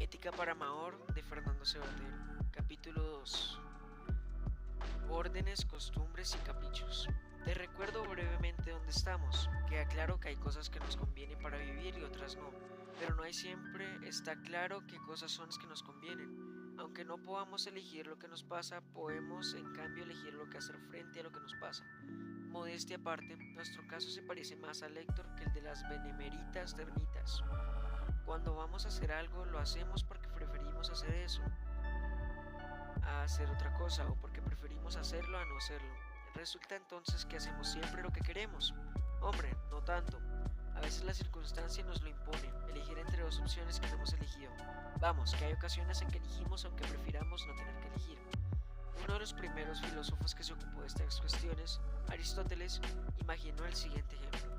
Ética para Mahor de Fernando Sabater. Capítulo 2. Órdenes, costumbres y caprichos. Te recuerdo brevemente dónde estamos. Queda claro que hay cosas que nos convienen para vivir y otras no, pero no hay siempre está claro qué cosas son las que nos convienen. Aunque no podamos elegir lo que nos pasa, podemos en cambio elegir lo que hacer frente a lo que nos pasa. Modestia aparte, nuestro caso se parece más al Héctor que el de las beneméritas termitas. Cuando vamos a hacer algo, lo hacemos porque preferimos hacer eso a hacer otra cosa o porque preferimos hacerlo a no hacerlo. Resulta entonces que hacemos siempre lo que queremos. Hombre, no tanto. A veces la circunstancia nos lo impone, elegir entre dos opciones que no hemos elegido. Vamos, que hay ocasiones en que elegimos aunque prefiramos no tener que elegir. Uno de los primeros filósofos que se ocupó de estas cuestiones, Aristóteles, imaginó el siguiente ejemplo.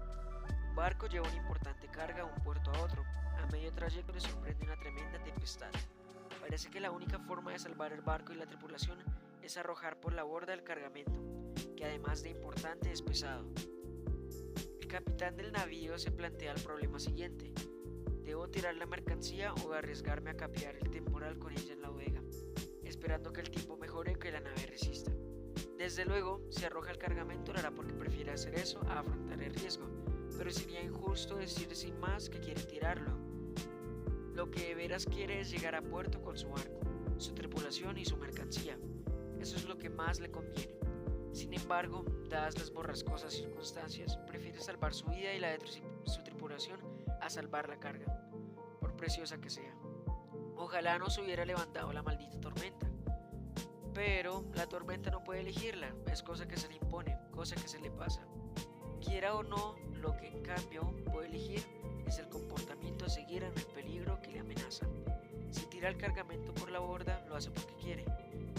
Un barco lleva una importante carga de un puerto a otro. A medio trayecto le sorprende una tremenda tempestad. Parece que la única forma de salvar el barco y la tripulación es arrojar por la borda el cargamento, que además de importante es pesado. El capitán del navío se plantea el problema siguiente. ¿Debo tirar la mercancía o arriesgarme a capear el temporal con ella en la bodega, esperando que el tiempo mejore o que la nave resista? Desde luego, si arroja el cargamento lo hará porque prefiere hacer eso a afrontar el riesgo, pero sería injusto decir sin más que quiere tirarlo. Lo que de veras quiere es llegar a puerto con su barco, su tripulación y su mercancía. Eso es lo que más le conviene. Sin embargo, dadas las borrascosas circunstancias, prefiere salvar su vida y la de su tripulación a salvar la carga, por preciosa que sea. Ojalá no se hubiera levantado la maldita tormenta. Pero la tormenta no puede elegirla, es cosa que se le impone, cosa que se le pasa. Quiera o no, lo que en cambio puede elegir es el comportamiento a seguir en el peligro que le amenaza. Si tira el cargamento por la borda, lo hace porque quiere,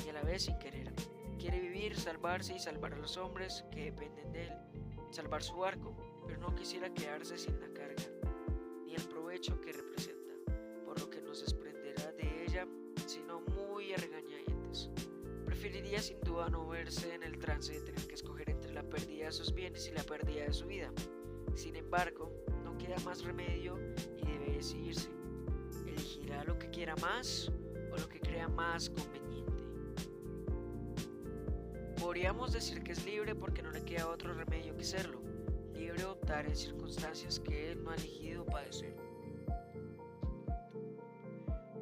y a la vez sin querer. Quiere vivir, salvarse y salvar a los hombres que dependen de él, salvar su barco, pero no quisiera quedarse sin la carga, ni el provecho que representa, por lo que nos desprenderá de ella, sino muy a regañadientes. Preferiría sin duda no verse en el trance de tener que escoger entre la pérdida de sus bienes y la pérdida de su vida. Sin embargo, no queda más remedio y debe decidirse. ¿Elegirá lo que quiera más o lo que crea más conveniente? Podríamos decir que es libre porque no le queda otro remedio que serlo, libre de optar en circunstancias que él no ha elegido padecer.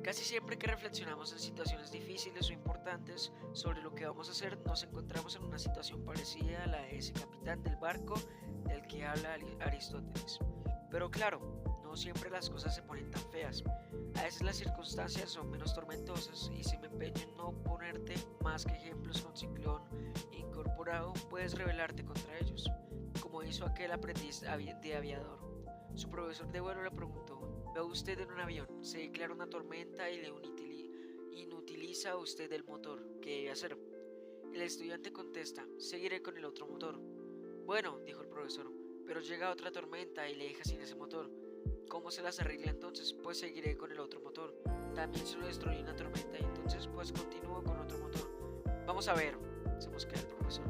Casi siempre que reflexionamos en situaciones difíciles o importantes sobre lo que vamos a hacer, nos encontramos en una situación parecida a la de ese capitán del barco del que habla Aristóteles. Pero claro, no siempre las cosas se ponen tan feas. A veces las circunstancias son menos tormentosas y si me empeño en no ponerte más que ejemplos con ciclón incorporado, puedes rebelarte contra ellos, como hizo aquel aprendiz de aviador. Su profesor de vuelo le preguntó: ¿ve usted en un avión? Se declara una tormenta y le inutiliza a usted el motor. ¿Qué debe hacer? El estudiante contesta: seguiré con el otro motor. Bueno, dijo el profesor, pero llega otra tormenta y le deja sin ese motor. ¿Cómo se las arregla entonces? Pues seguiré con el otro motor. También se lo destruye una tormenta y entonces pues continúo con otro motor. Vamos a ver, se mosquea el profesor.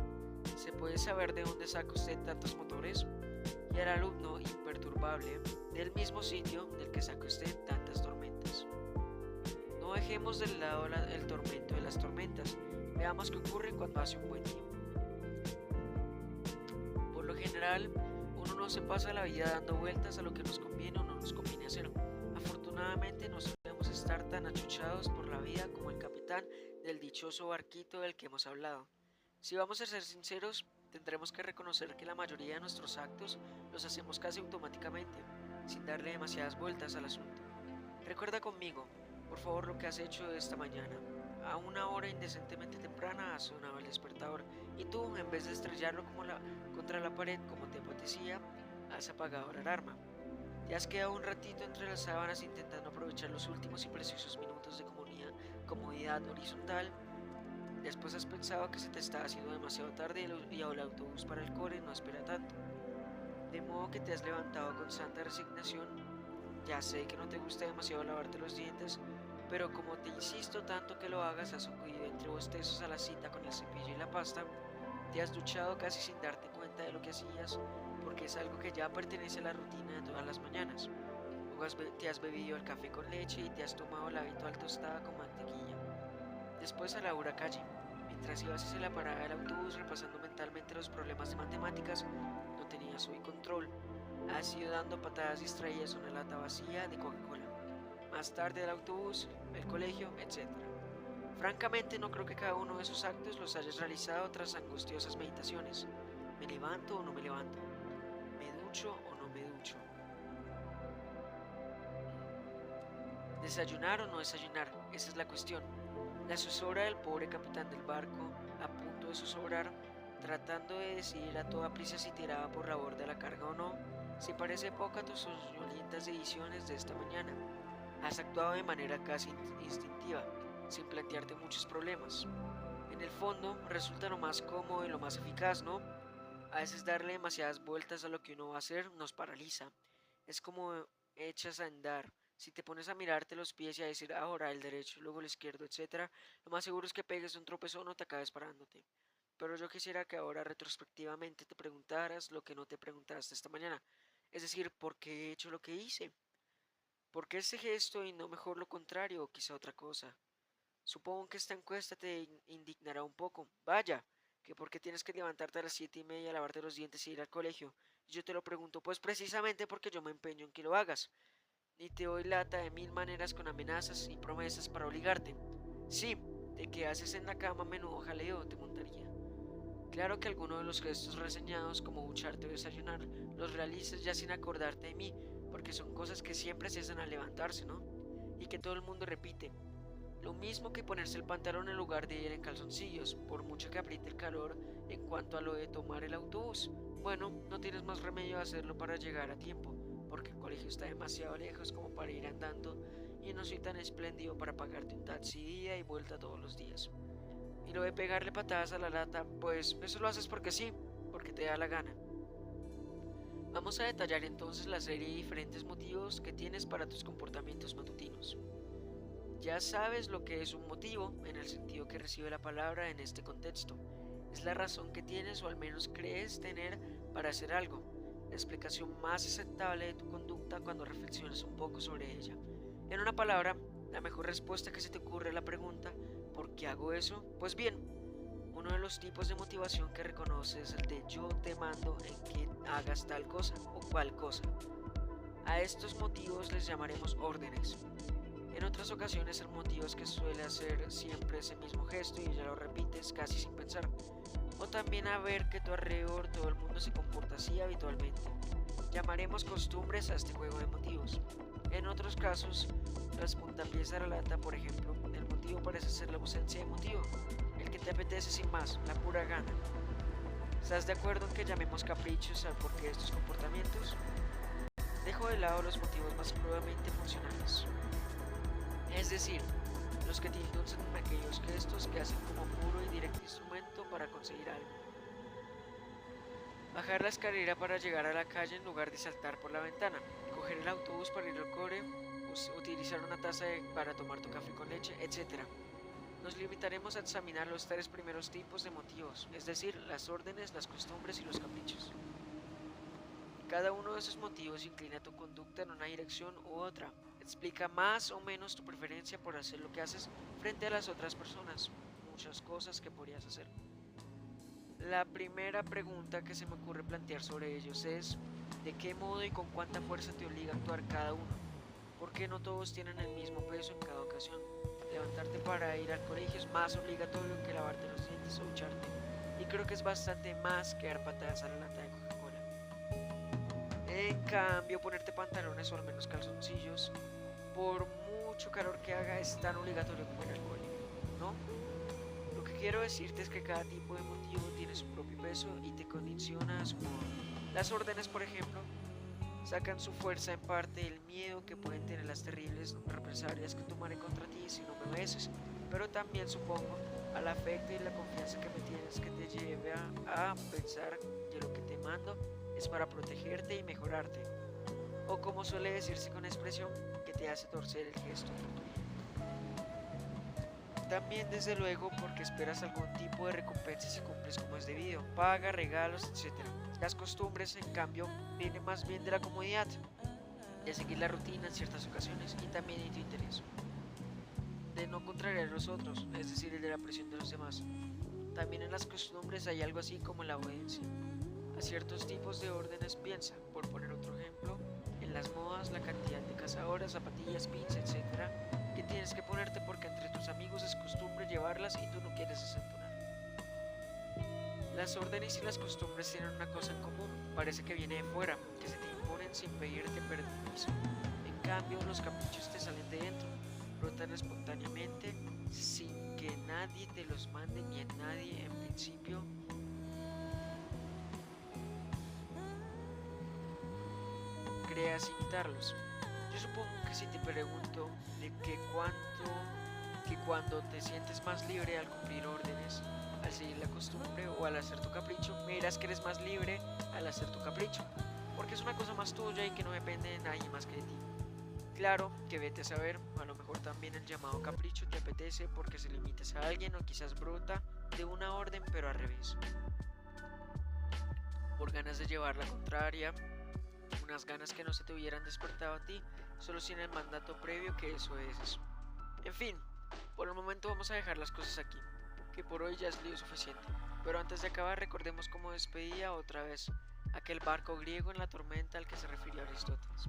¿Se puede saber de dónde saca usted tantos motores? Y el alumno imperturbable: del mismo sitio del que saca usted tantas tormentas. No dejemos de lado el tormento de las tormentas. Veamos qué ocurre cuando hace un buen tiempo. Por lo general, uno no se pasa la vida dando vueltas a lo que nos conviene o no nos conviene hacer. Afortunadamente no solemos estar tan achuchados por la vida como el capitán del dichoso barquito del que hemos hablado. Si vamos a ser sinceros, tendremos que reconocer que la mayoría de nuestros actos los hacemos casi automáticamente, sin darle demasiadas vueltas al asunto. Recuerda conmigo, por favor, lo que has hecho esta mañana. A una hora indecentemente temprana has sonado el despertador y tú, en vez de estrellarlo contra la pared como te apetecía, has apagado la alarma. Te has quedado un ratito entre las sábanas intentando aprovechar los últimos y preciosos minutos de comodidad horizontal. Después has pensado que se te está haciendo demasiado tarde y el autobús para el core no espera tanto. De modo que te has levantado con santa resignación. Ya sé que no te gusta demasiado lavarte los dientes, pero como te insisto tanto que lo hagas, has acudido entre bostezos a la cita con el cepillo y la pasta. Te has duchado casi sin darte cuenta de lo que hacías, porque es algo que ya pertenece a la rutina de todas las mañanas. luego te has bebido el café con leche y te has tomado la habitual tostada con mantequilla. Después a la hora calle, mientras ibas hacia la parada del autobús repasando mentalmente los problemas de matemáticas, no tenías hoy control. Has ido dando patadas distraídas a una lata vacía de Coca-Cola. Más tarde el autobús, el colegio, etc. Francamente no creo que cada uno de esos actos los hayas realizado tras angustiosas meditaciones. ¿Me levanto o no me levanto? ¿Me ducho o no me ducho? ¿Desayunar o no desayunar? Esa es la cuestión. La zozobra del pobre capitán del barco, a punto de zozobrar, tratando de decidir a toda prisa si tiraba por la borda la carga o no, se parece poco a tus soñolientas ediciones de esta mañana. Has actuado de manera casi instintiva, sin plantearte muchos problemas. En el fondo, resulta lo más cómodo y lo más eficaz, ¿no? A veces darle demasiadas vueltas a lo que uno va a hacer nos paraliza. Es como echas a andar. Si te pones a mirarte los pies y a decir ahora el derecho, luego el izquierdo, etc., lo más seguro es que pegues un tropezón o te acabes parándote. Pero yo quisiera que ahora retrospectivamente te preguntaras lo que no te preguntaste esta mañana. Es decir, ¿por qué he hecho lo que hice? ¿Por qué ese gesto y no mejor lo contrario o quizá otra cosa? Supongo que esta encuesta te indignará un poco. Vaya, que por qué tienes que levantarte a las 7:30, lavarte los dientes y ir al colegio. Y yo te lo pregunto, pues precisamente porque yo me empeño en que lo hagas. Y te doy lata de mil maneras con amenazas y promesas para obligarte. Sí, de que haces en la cama menudo jaleo te montaría. Claro que alguno de los gestos reseñados, como ducharte o desayunar, los realices ya sin acordarte de mí, porque son cosas que siempre se hacen al levantarse, ¿no? Y que todo el mundo repite. Lo mismo que ponerse el pantalón en lugar de ir en calzoncillos, por mucho que apriete el calor. En cuanto a lo de tomar el autobús, bueno, no tienes más remedio de hacerlo para llegar a tiempo, porque el colegio está demasiado lejos como para ir andando y no soy tan espléndido para pagarte un taxi ida y vuelta todos los días. Y lo de pegarle patadas a la lata, pues eso lo haces porque sí, porque te da la gana. Vamos a detallar entonces la serie de diferentes motivos que tienes para tus comportamientos matutinos. Ya sabes lo que es un motivo, en el sentido que recibe la palabra en este contexto. Es la razón que tienes o al menos crees tener para hacer algo, la explicación más aceptable de tu conducta cuando reflexiones un poco sobre ella. En una palabra, la mejor respuesta que se te ocurre a la pregunta ¿por qué hago eso? Pues bien, uno de los tipos de motivación que reconoces es el de yo te mando en que hagas tal cosa o cual cosa. A estos motivos les llamaremos órdenes. En otras ocasiones el motivo es que suele hacer siempre ese mismo gesto y ya lo repites casi sin pensar. O también a ver que a tu alrededor todo el mundo se comporta así habitualmente. Llamaremos costumbres a este juego de motivos. En otros casos, tras puntapiés a la lata, por ejemplo, el motivo parece ser la ausencia de motivo, el que te apetece sin más, la pura gana. ¿Estás de acuerdo en que llamemos caprichos al porqué de estos comportamientos? Dejo de lado los motivos más crudamente funcionales. Es decir, los que te inducen en aquellos gestos que hacen como puro y directo instrumento para conseguir algo. Bajar la escalera para llegar a la calle en lugar de saltar por la ventana. Coger el autobús para ir al core. Utilizar una taza para tomar tu café con leche, etc. Nos limitaremos a examinar los tres primeros tipos de motivos, es decir, las órdenes, las costumbres y los caprichos. Cada uno de esos motivos inclina tu conducta en una dirección u otra. Explica más o menos tu preferencia por hacer lo que haces frente a las otras personas. Muchas cosas que podrías hacer. La primera pregunta que se me ocurre plantear sobre ellos es ¿de qué modo y con cuánta fuerza te obliga a actuar cada uno? ¿Por qué no todos tienen el mismo peso en cada ocasión? Levantarte para ir al colegio es más obligatorio que lavarte los dientes o ducharte. Y creo que es bastante más que dar patadas a la lata de Coca-Cola. En cambio, ponerte pantalones o al menos calzoncillos, por mucho calor que haga, es tan obligatorio como ir al colegio, ¿no? Lo que quiero decirte es que cada tipo de motivo tiene su propio peso y te condiciona a su modo. Las órdenes, por ejemplo, sacan su fuerza en parte del miedo que pueden tener las terribles represalias que tomaré contra ti si no me obedeces, pero también supongo al afecto y la confianza que me tienes que te lleve a pensar que lo que te mando es para protegerte y mejorarte, o como suele decirse con expresión, que te hace torcer el gesto por tu bien. También desde luego porque esperas algún tipo de recompensa si cumples como es debido, paga, regalos, etc. Las costumbres, en cambio, vienen más bien de la comodidad. de seguir la rutina en ciertas ocasiones y también en tu interés, de no contrariar a los otros, es decir, el de la presión de los demás. También en las costumbres hay algo así como la obediencia a ciertos tipos de órdenes. Piensa, por poner otro ejemplo, en las modas, la cantidad de cazadoras, zapatillas, pins, etcétera, que tienes que ponerte porque entre tus amigos es costumbre llevarlas y tú no quieres desentonar. Las órdenes y las costumbres tienen una cosa en común, parece que viene de fuera, que se te imponen sin pedirte permiso. En cambio, los caprichos te salen de dentro, brotan espontáneamente, sin que nadie te los mande ni a nadie en principio. Creas imitarlos. Yo supongo que si te pregunto de que cuando te sientes más libre al cumplir órdenes, al seguir la costumbre o al hacer tu capricho, me dirás que eres más libre al hacer tu capricho, porque es una cosa más tuya y que no depende de nadie más que de ti. Claro que vete a saber, a lo mejor también el llamado capricho te apetece porque se limites a alguien o quizás brota de una orden pero al revés, por ganas de llevar la contraria, unas ganas que no se te hubieran despertado a ti, solo sin el mandato previo que eso es eso. En fin, por el momento vamos a dejar las cosas aquí, que por hoy ya es lío suficiente. Pero antes de acabar recordemos cómo despedía otra vez aquel barco griego en la tormenta al que se refería Aristóteles.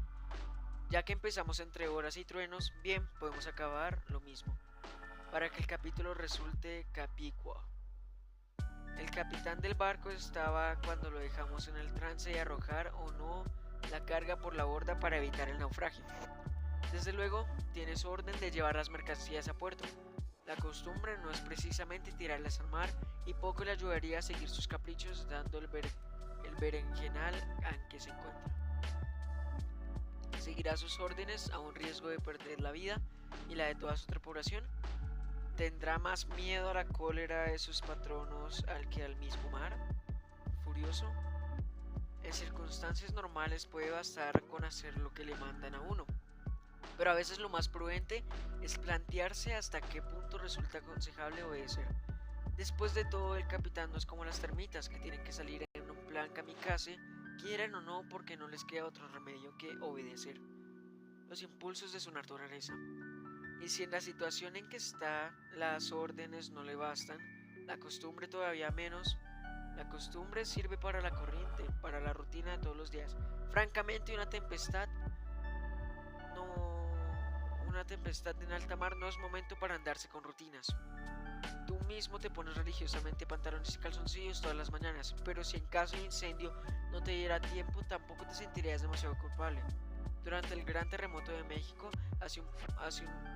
Ya que empezamos entre horas y truenos, bien, podemos acabar lo mismo, para que el capítulo resulte capicua. El capitán del barco estaba cuando lo dejamos en el trance de arrojar o no la carga por la borda para evitar el naufragio. Desde luego, tienes orden de llevar las mercancías a puerto. La costumbre no es precisamente tirarlas al mar y poco le ayudaría a seguir sus caprichos dando el berenjenal en que se encuentra. Seguirá sus órdenes a un riesgo de perder la vida y la de toda su tripulación. ¿Tendrá más miedo a la cólera de sus patronos al que al mismo mar? ¿Furioso? En circunstancias normales puede bastar con hacer lo que le mandan a uno, pero a veces lo más prudente es plantearse hasta qué punto resulta aconsejable obedecer. Después de todo, el capitán no es como las termitas que tienen que salir en un plan kamikaze, quieran o no, porque no les queda otro remedio que obedecer los impulsos de su naturaleza. Y si en la situación en que está las órdenes no le bastan, la costumbre todavía menos. La costumbre sirve para la corriente, para la rutina de todos los días. Francamente, una tempestad en alta mar no es momento para andarse con rutinas. Tú mismo te pones religiosamente pantalones y calzoncillos todas las mañanas, pero si en caso de incendio no te diera tiempo, tampoco te sentirías demasiado culpable. Durante el gran terremoto de México, hace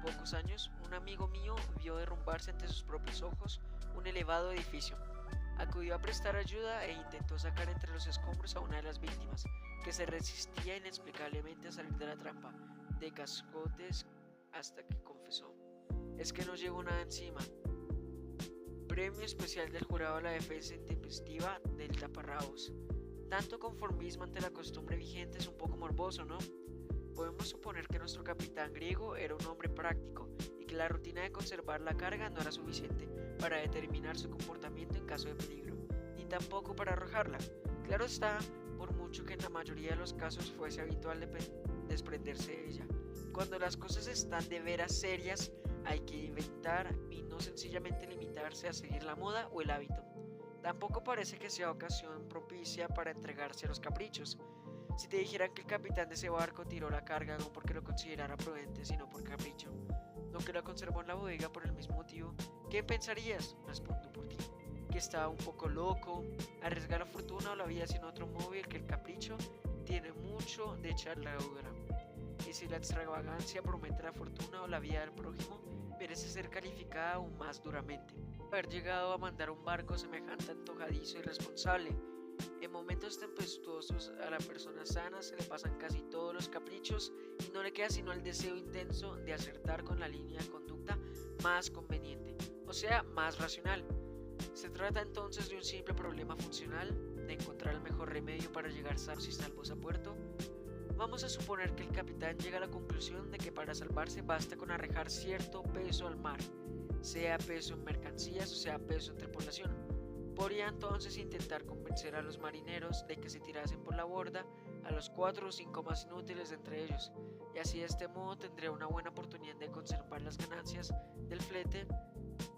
pocos años, un amigo mío vio derrumbarse ante sus propios ojos un elevado edificio. Acudió a prestar ayuda e intentó sacar entre los escombros a una de las víctimas, que se resistía inexplicablemente a salir de la trampa de cascotes hasta que confesó: es que no llevo nada encima. Premio especial del jurado a la defensa intempestiva del taparrabos. Tanto conformismo ante la costumbre vigente es un poco morboso, ¿no? Podemos suponer que nuestro capitán griego era un hombre práctico y que la rutina de conservar la carga no era suficiente para determinar su comportamiento en caso de peligro, ni tampoco para arrojarla. Claro está, por mucho que en la mayoría de los casos fuese habitual desprenderse de ella. Cuando las cosas están de veras serias, hay que inventar y no sencillamente limitarse a seguir la moda o el hábito. Tampoco parece que sea ocasión propicia para entregarse a los caprichos. Si te dijeran que el capitán de ese barco tiró la carga no porque lo considerara prudente, sino por capricho, no que la conservó en la bodega por el mismo motivo, ¿qué pensarías? Respondo por ti. Que estaba un poco loco, arriesgar la fortuna o la vida sin otro móvil que el capricho tiene mucho de charladura. Y si la extravagancia promete la fortuna o la vida del prójimo, merece ser calificada aún más duramente. Haber llegado a mandar un barco semejante antojadizo y irresponsable. En momentos tempestuosos a la persona sana se le pasan casi todos los caprichos y no le queda sino el deseo intenso de acertar con la línea de conducta más conveniente, o sea, más racional. Se trata entonces de un simple problema funcional, de encontrar el mejor remedio para llegar sanos y salvos a puerto. Vamos a suponer que el capitán llega a la conclusión de que para salvarse basta con arrojar cierto peso al mar, sea peso en mercancías o sea peso en tripulación. Podría entonces intentar convencer a los marineros de que se tirasen por la borda a los 4 o 5 más inútiles de entre ellos, y así de este modo tendría una buena oportunidad de conservar las ganancias del flete.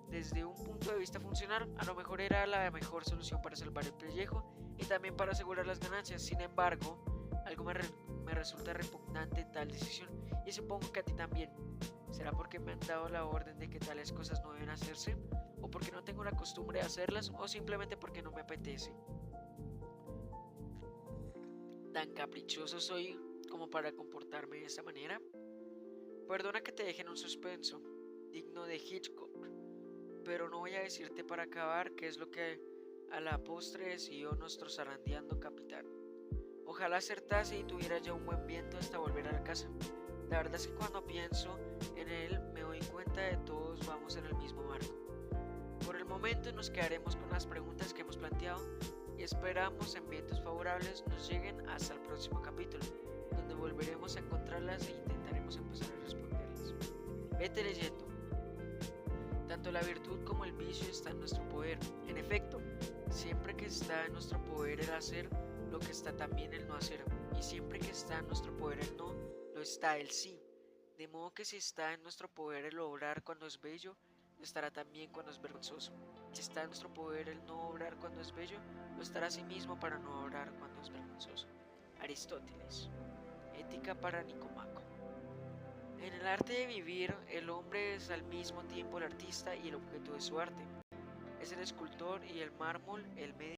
Desde un punto de vista funcional, a lo mejor era la mejor solución para salvar el pellejo y también para asegurar las ganancias. Sin embargo, algo me resulta repugnante en tal decisión, y supongo que a ti también. ¿Será porque me han dado la orden de que tales cosas no deben hacerse? ¿O porque no tengo la costumbre de hacerlas? ¿O simplemente porque no me apetece? ¿Tan caprichoso soy como para comportarme de esta manera? Perdona que te deje en un suspenso, digno de Hitchcock, pero no voy a decirte para acabar qué es lo que a la postre decidió nuestro zarandeando capitán. Ojalá acertase y tuviera ya un buen viento hasta volver a la casa. La verdad es que cuando pienso en él me doy cuenta de que todos vamos en el mismo barco. Por el momento nos quedaremos con las preguntas que hemos planteado y esperamos en vientos favorables nos lleguen hasta el próximo capítulo, donde volveremos a encontrarlas e intentaremos empezar a responderlas. Vete leyendo. Tanto la virtud como el vicio está en nuestro poder. En efecto, siempre que está en nuestro poder el hacer, lo que está también el no hacer. Y siempre que está en nuestro poder el no, lo está el sí. De modo que si está en nuestro poder el obrar cuando es bello, lo estará también cuando es vergonzoso. Si está en nuestro poder el no obrar cuando es bello, lo estará a sí mismo para no obrar cuando es vergonzoso. Aristóteles. Ética para Nicomaco. En el arte de vivir, el hombre es al mismo tiempo el artista y el objeto de su arte. Es el escultor y el mármol el medio